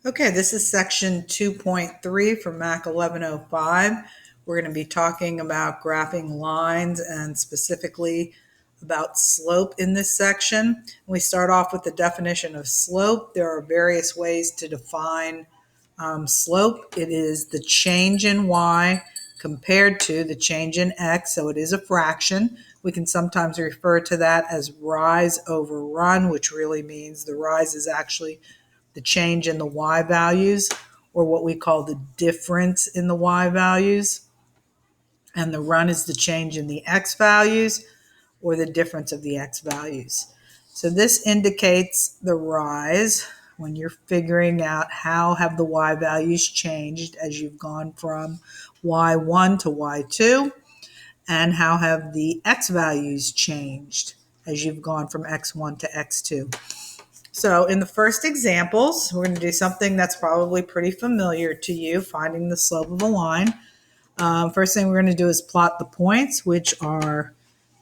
Okay, this is section 2.3 from MAC 1105. We're going to be talking about graphing lines and specifically about slope in this section. We start off with the definition of slope. There are various ways to define slope. It is the change in y compared to the change in x, so it is a fraction. We can sometimes refer to that as rise over run, which really means the rise is actually the change in the y values, or what we call the difference in the y values. And the run is the change in the x values, or the difference of the x values. So this indicates the rise when you're figuring out how have the y values changed as you've gone from y1 to y2, and how have the x values changed as you've gone from x1 to x2. So in the first examples, we're going to do something that's probably pretty familiar to you, finding the slope of a line. First thing we're going to do is plot the points, which are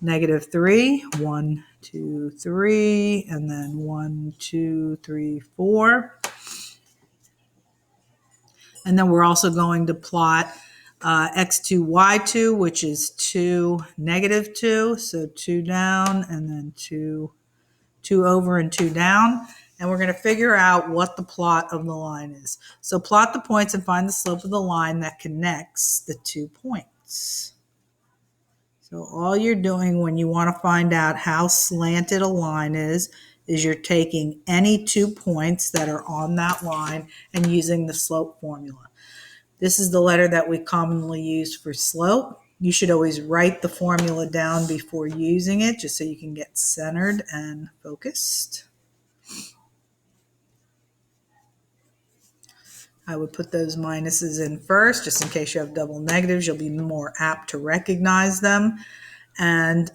-3, 1, 2, 3, and then 1, 2, 3, 4. And then we're also going to plot x2, y2, which is 2, -2. So 2 down, and then 2 over and 2 down. And we're going to figure out what the plot of the line is. So plot the points and find the slope of the line that connects the 2 points. So all you're doing when you want to find out how slanted a line is you're taking any 2 points that are on that line and using the slope formula. This is the letter that we commonly use for slope. You should always write the formula down before using it, just so you can get centered and focused. I would put those minuses in first, just in case you have double negatives. You'll be more apt to recognize them. And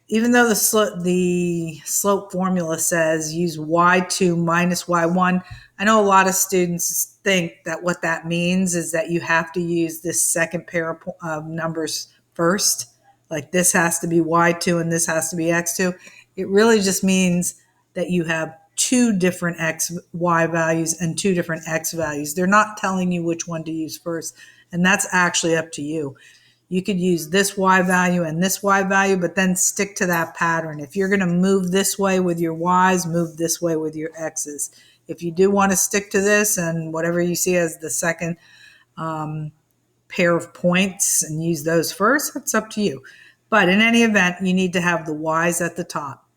even though the slope formula says use y2 minus y1, I know a lot of students think that what that means is that you have to use this second pair of numbers first. Like this has to be y2 and this has to be x2. It really just means that you have 2 different y values and 2 different x values. They're not telling you which one to use first, and that's actually up to you. You could use this y value and this y value, but then stick to that pattern. If you're going to move this way with your y's, move this way with your x's. If you do want to stick to this and whatever you see as the second pair of points and use those first, that's up to you. But in any event, you need to have the y's at the top.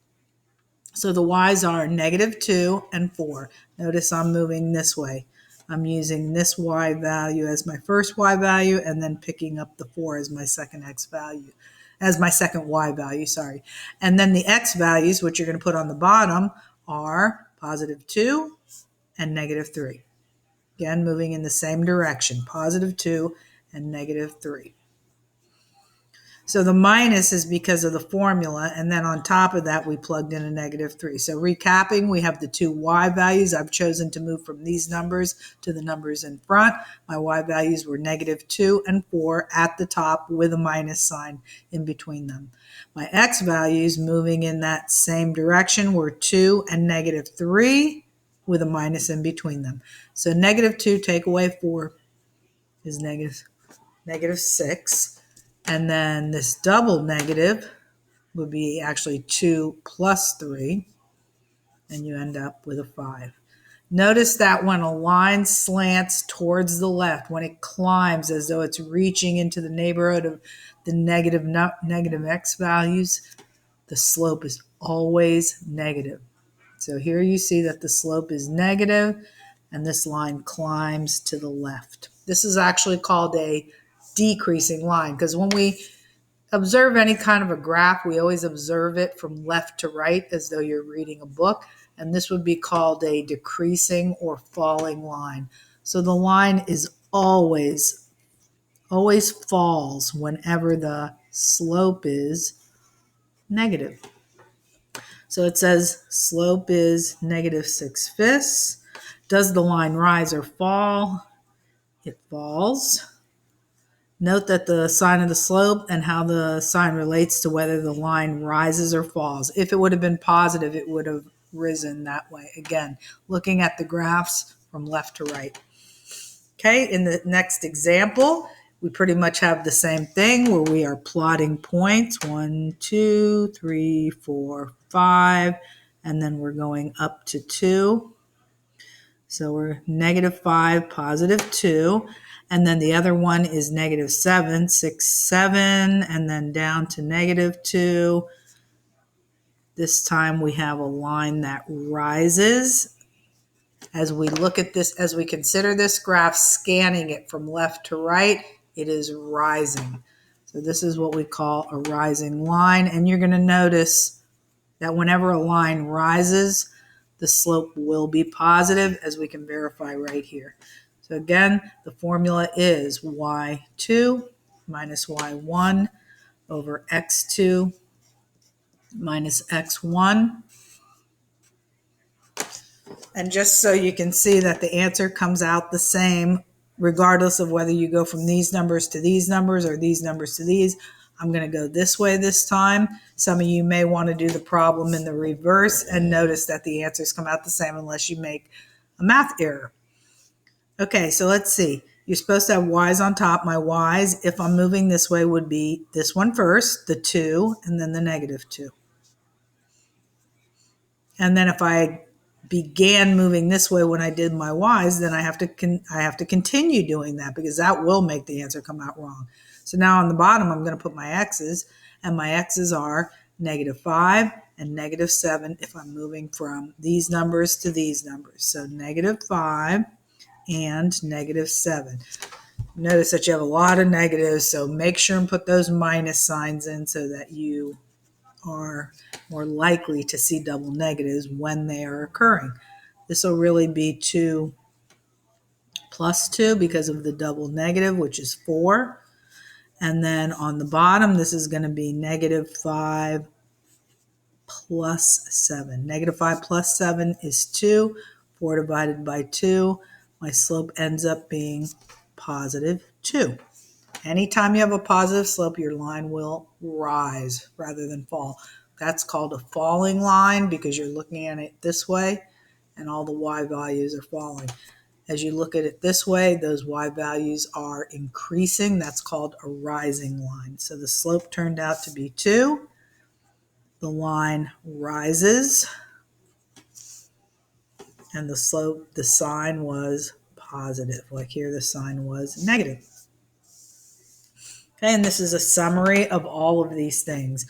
So the y's are -2 and 4. Notice I'm moving this way. I'm using this y value as my first y value and then picking up the 4 as my second x value, as my second y value, sorry. And then the x values, which you're going to put on the bottom, are +2 and -3. Again, moving in the same direction, +2 and -3. So the minus is because of the formula, and then on top of that, we plugged in a -3. So recapping, we have the 2 y values. I've chosen to move from these numbers to the numbers in front. My y values were -2 and 4 at the top with a minus sign in between them. My x values, moving in that same direction, were 2 and -3 with a minus in between them. So -2 take away 4 is -6. And then this double negative would be actually 2 plus 3, and you end up with a 5. Notice that when a line slants towards the left, when it climbs as though it's reaching into the neighborhood of the negative x values, the slope is always negative. So here you see that the slope is negative, and this line climbs to the left. This is actually called a decreasing line, because when we observe any kind of a graph, we always observe it from left to right as though you're reading a book, and this would be called a decreasing or falling line. So the line is always falls whenever the slope is negative. So it says slope is -6/5. Does the line rise or fall? It falls. Note that the sign of the slope and how the sign relates to whether the line rises or falls. If it would have been positive, it would have risen that way. Again, looking at the graphs from left to right. Okay, in the next example, we pretty much have the same thing where we are plotting points, 1, 2, 3, 4, 5, and then we're going up to 2. So we're -5, +2. And then the other one is -7, 6, 7, and then down to -2. This time we have a line that rises. As we look at this, as we consider this graph, scanning it from left to right, it is rising. So this is what we call a rising line. And you're going to notice that whenever a line rises, the slope will be positive, as we can verify right here. So again, the formula is y2 minus y1 over x2 minus x1. And just so you can see that the answer comes out the same, regardless of whether you go from these numbers to these numbers or these numbers to these, I'm going to go this way this time. Some of you may want to do the problem in the reverse and notice that the answers come out the same unless you make a math error. Okay, so let's see. You're supposed to have y's on top. My y's, if I'm moving this way, would be this one first, the 2, and then the -2. And then if I began moving this way when I did my y's, then I have to continue doing that, because that will make the answer come out wrong. So now on the bottom, I'm going to put my x's, and my x's are -5 and -7 if I'm moving from these numbers to these numbers. So -5 and -7. Notice that you have a lot of negatives, so make sure and put those minus signs in so that you are more likely to see double negatives when they are occurring. This will really be 2 plus 2 because of the double negative, which is 4. And then on the bottom, this is going to be -5 plus 7. -5 plus 7 is 2. 4 divided by 2. My slope ends up being +2. Anytime you have a positive slope, your line will rise rather than fall. That's called a falling line because you're looking at it this way and all the y values are falling. As you look at it this way, those y values are increasing. That's called a rising line. So the slope turned out to be 2. The line rises, and the slope, the sign was positive. Like here, the sign was negative. Okay, and this is a summary of all of these things.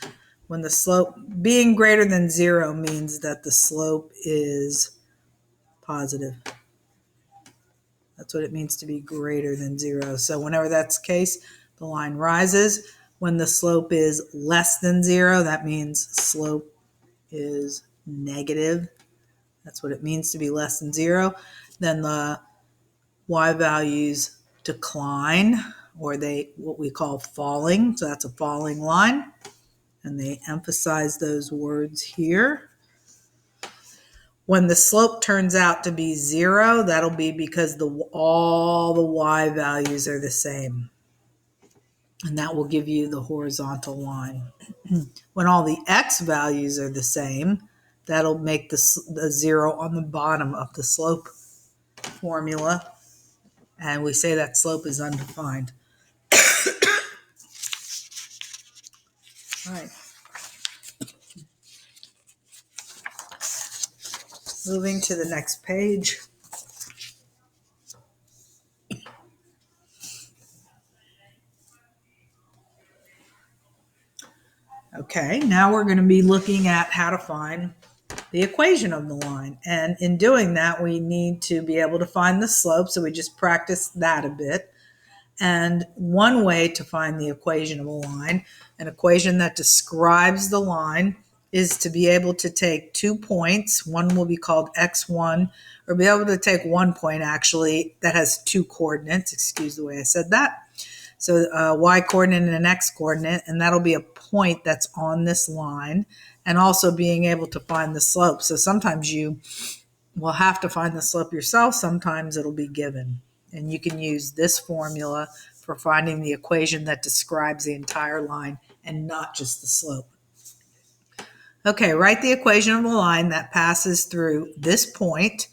When the slope being greater than 0 means that the slope is positive. That's what it means to be greater than 0. So whenever that's the case, the line rises. When the slope is less than 0, that means slope is negative. That's what it means to be less than 0. Then the y values decline, or what we call falling. So that's a falling line. And they emphasize those words here. When the slope turns out to be 0, that'll be because all the y values are the same. And that will give you the horizontal line. When all the x values are the same, that'll make the 0 on the bottom of the slope formula. And we say that slope is undefined. All right. Moving to the next page. Okay, now we're going to be looking at how to find the equation of the line. And in doing that, we need to be able to find the slope. So we just practiced that a bit. And one way to find the equation of a line, an equation that describes the line, is to be able to take 2 points. One will be called x1, or be able to take 1 point actually that has 2 coordinates. Excuse the way I said that. So y coordinate and an x coordinate, and that'll be a point that's on this line, and also being able to find the slope. So sometimes you will have to find the slope yourself. Sometimes it'll be given. And you can use this formula for finding the equation that describes the entire line and not just the slope. Okay, write the equation of a line that passes through this point.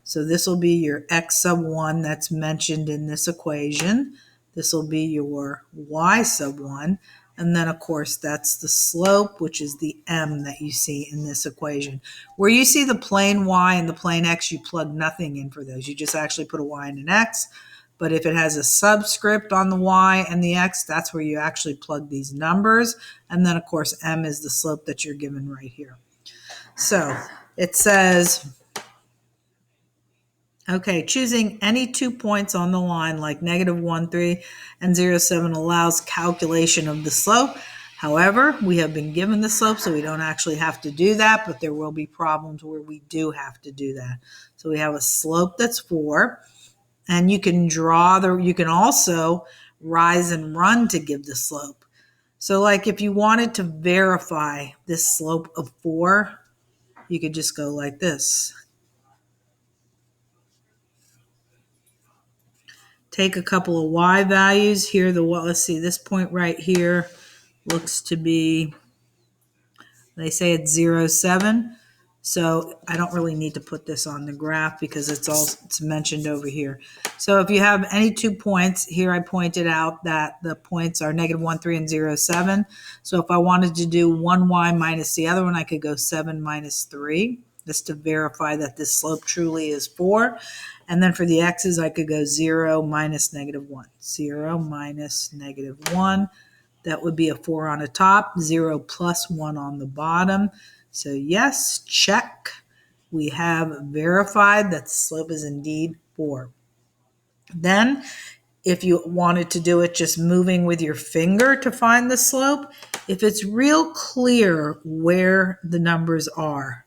So this will be your x sub 1 that's mentioned in this equation. This will be your y sub 1. And then, of course, that's the slope, which is the m that you see in this equation. Where you see the plain y and the plain x, you plug nothing in for those. You just actually put a y and an x. But if it has a subscript on the y and the x, that's where you actually plug these numbers. And then, of course, m is the slope that you're given right here. So it says, okay, choosing any 2 points on the line like -1, 3, and 0, 7 allows calculation of the slope. However, we have been given the slope, so we don't actually have to do that, but there will be problems where we do have to do that. So we have a slope that's 4, and you can you can also rise and run to give the slope. So like if you wanted to verify this slope of 4, you could just go like this. Take a couple of y values here. Let's see, this point right here looks to be, they say it's 0, 7. So I don't really need to put this on the graph because it's mentioned over here. So if you have any 2 points, here I pointed out that the points are -1, 3, and 0, 7. So if I wanted to do one y minus the other one, I could go 7 minus 3, just to verify that this slope truly is 4. And then for the x's, I could go 0 minus -1. 0 minus -1. That would be a 4 on the top, 0 plus 1 on the bottom. So yes, check. We have verified that the slope is indeed 4. Then, if you wanted to do it just moving with your finger to find the slope, if it's real clear where the numbers are,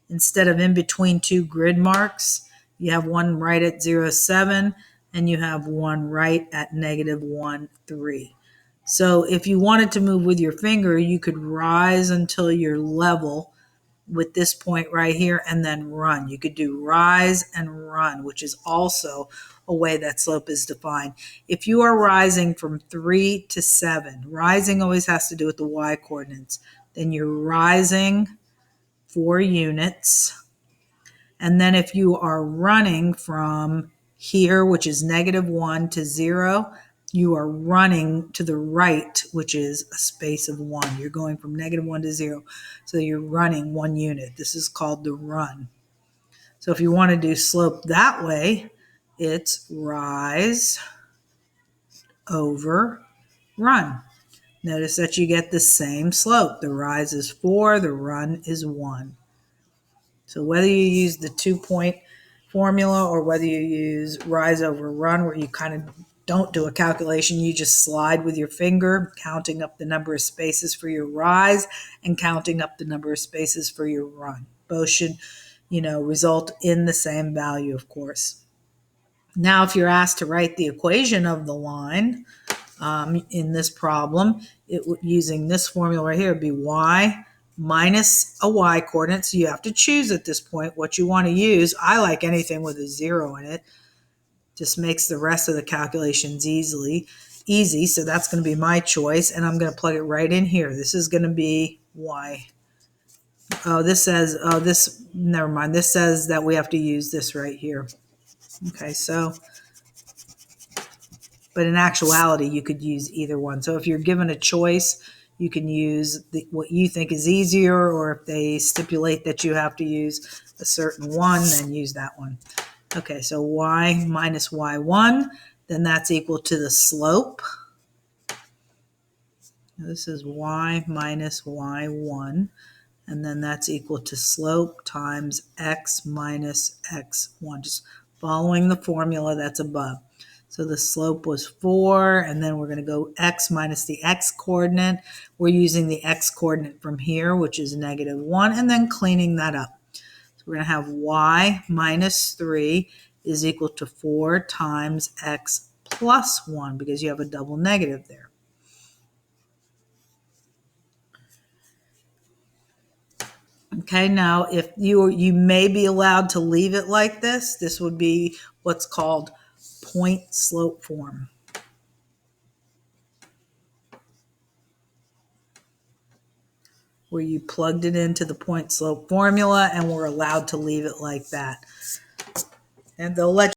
instead of in between 2 grid marks, you have one right at 0, 7, and you have one right at -1, 3. So if you wanted to move with your finger, you could rise until you're level with this point right here and then run. You could do rise and run, which is also a way that slope is defined. If you are rising from 3 to 7, rising always has to do with the y coordinates. Then you're rising 4 units. And then if you are running from here, which is -1 to 0, you are running to the right, which is a space of 1. You're going from -1 to 0. So you're running 1 unit. This is called the run. So if you want to do slope that way, it's rise over run. Notice that you get the same slope. The rise is 4, the run is 1. So whether you use the 2-point formula or whether you use rise over run, where you kind of don't do a calculation, you just slide with your finger, counting up the number of spaces for your rise and counting up the number of spaces for your run. Both should, result in the same value, of course. Now, if you're asked to write the equation of the line in this problem, using this formula right here, would be y minus a y coordinate. So you have to choose at this point what you want to use. I like anything with a 0 in it. Just makes the rest of the calculations easy. So that's going to be my choice. And I'm going to plug it right in here. This is going to be y. Never mind. This says that we have to use this right here. Okay, but in actuality, you could use either one. So if you're given a choice, you can use what you think is easier, or if they stipulate that you have to use a certain one, then use that one. Okay, so y minus y1, then that's equal to the slope. This is y minus y1, and then that's equal to slope times x minus x1, just following the formula that's above. So the slope was 4, and then we're going to go x minus the x coordinate. We're using the x coordinate from here, which is -1, and then cleaning that up. So we're going to have y minus 3 is equal to 4 times x plus 1, because you have a double negative there. Okay, now if you may be allowed to leave it like this, this would be what's called point slope form. Where you plugged it into the point slope formula and we're allowed to leave it like that. and they'll let